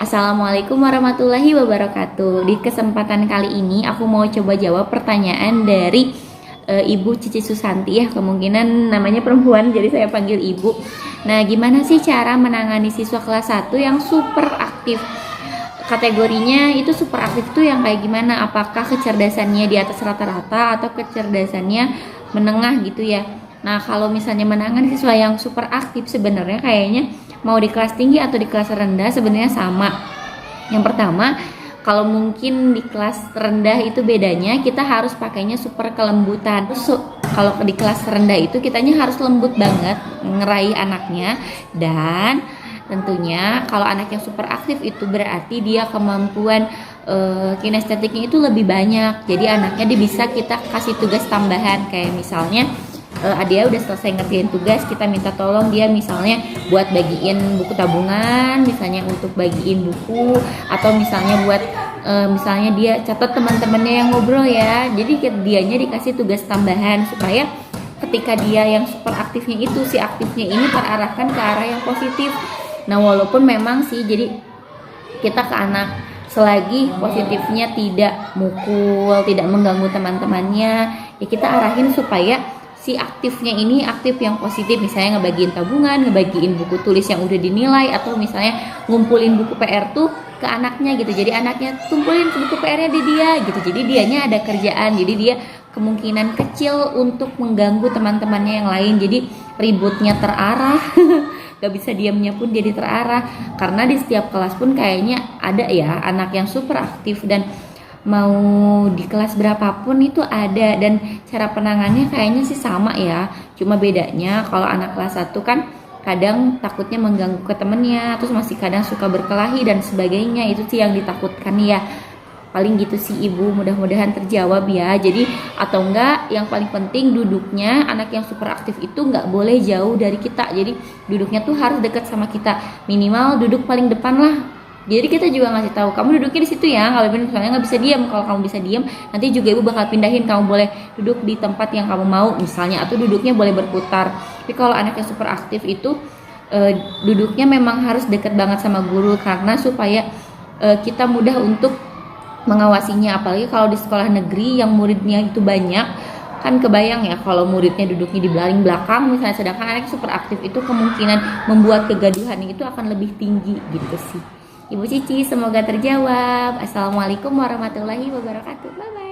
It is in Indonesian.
Assalamualaikum warahmatullahi wabarakatuh. Di kesempatan kali ini aku mau coba jawab pertanyaan dari Ibu Cici Susanti ya. Kemungkinan namanya perempuan jadi saya panggil Ibu. Nah, gimana sih cara menangani siswa kelas 1 yang super aktif? Kategorinya itu super aktif tuh yang kayak gimana? Apakah kecerdasannya di atas rata-rata atau kecerdasannya menengah gitu ya? Nah, kalau misalnya menangani siswa yang super aktif sebenarnya kayaknya mau di kelas tinggi atau di kelas rendah sebenarnya sama. Yang pertama, kalau mungkin di kelas rendah itu bedanya kita harus pakainya super kelembutan. Kalau di kelas rendah itu kitanya harus lembut banget ngeraih anaknya, dan tentunya kalau anak yang super aktif itu berarti dia kemampuan kinestetiknya itu lebih banyak. Jadi anaknya bisa kita kasih tugas tambahan kayak misalnya dia udah selesai ngerjain tugas, kita minta tolong dia misalnya buat bagiin buku tabungan, misalnya untuk bagiin buku, atau misalnya buat misalnya dia catat teman-temannya yang ngobrol ya. Jadi dianya dikasih tugas tambahan supaya ketika dia yang super aktifnya itu, si aktifnya ini terarahkan ke arah yang positif. Nah, walaupun memang sih jadi kita ke anak selagi positifnya tidak mukul, tidak mengganggu teman-temannya, ya kita arahin supaya si aktifnya ini aktif yang positif, misalnya ngebagiin tabungan, ngebagiin buku tulis yang udah dinilai, atau misalnya ngumpulin buku PR tuh ke anaknya gitu. Jadi anaknya kumpulin buku PR-nya di dia gitu. Jadi dianya ada kerjaan. Jadi dia kemungkinan kecil untuk mengganggu teman-temannya yang lain. Jadi ributnya terarah. Gak bisa diamnya pun jadi terarah. Karena di setiap kelas pun kayaknya ada ya anak yang super aktif, dan mau di kelas berapapun itu ada, dan cara penangannya kayaknya sih sama ya. Cuma bedanya kalau anak kelas 1 kan kadang takutnya mengganggu ke temennya, terus masih kadang suka berkelahi dan sebagainya. Itu sih yang ditakutkan ya. Paling gitu sih Ibu, mudah-mudahan terjawab ya. Jadi atau enggak, yang paling penting duduknya anak yang super aktif itu enggak boleh jauh dari kita. Jadi duduknya tuh harus dekat sama kita, minimal duduk paling depan lah. Jadi kita juga ngasih tahu, kamu duduknya di situ ya, kalau misalnya nggak bisa diam. Kalau kamu bisa diam, nanti juga ibu bakal pindahin, kamu boleh duduk di tempat yang kamu mau misalnya, atau duduknya boleh berputar. Tapi kalau anak yang super aktif itu duduknya memang harus dekat banget sama guru, karena supaya kita mudah untuk mengawasinya. Apalagi kalau di sekolah negeri yang muridnya itu banyak, kan kebayang ya kalau muridnya duduknya di baling belakang misalnya, sedangkan anak super aktif itu kemungkinan membuat kegaduhan itu akan lebih tinggi gitu sih. Ibu Cici, semoga terjawab. Assalamualaikum warahmatullahi wabarakatuh. Bye bye.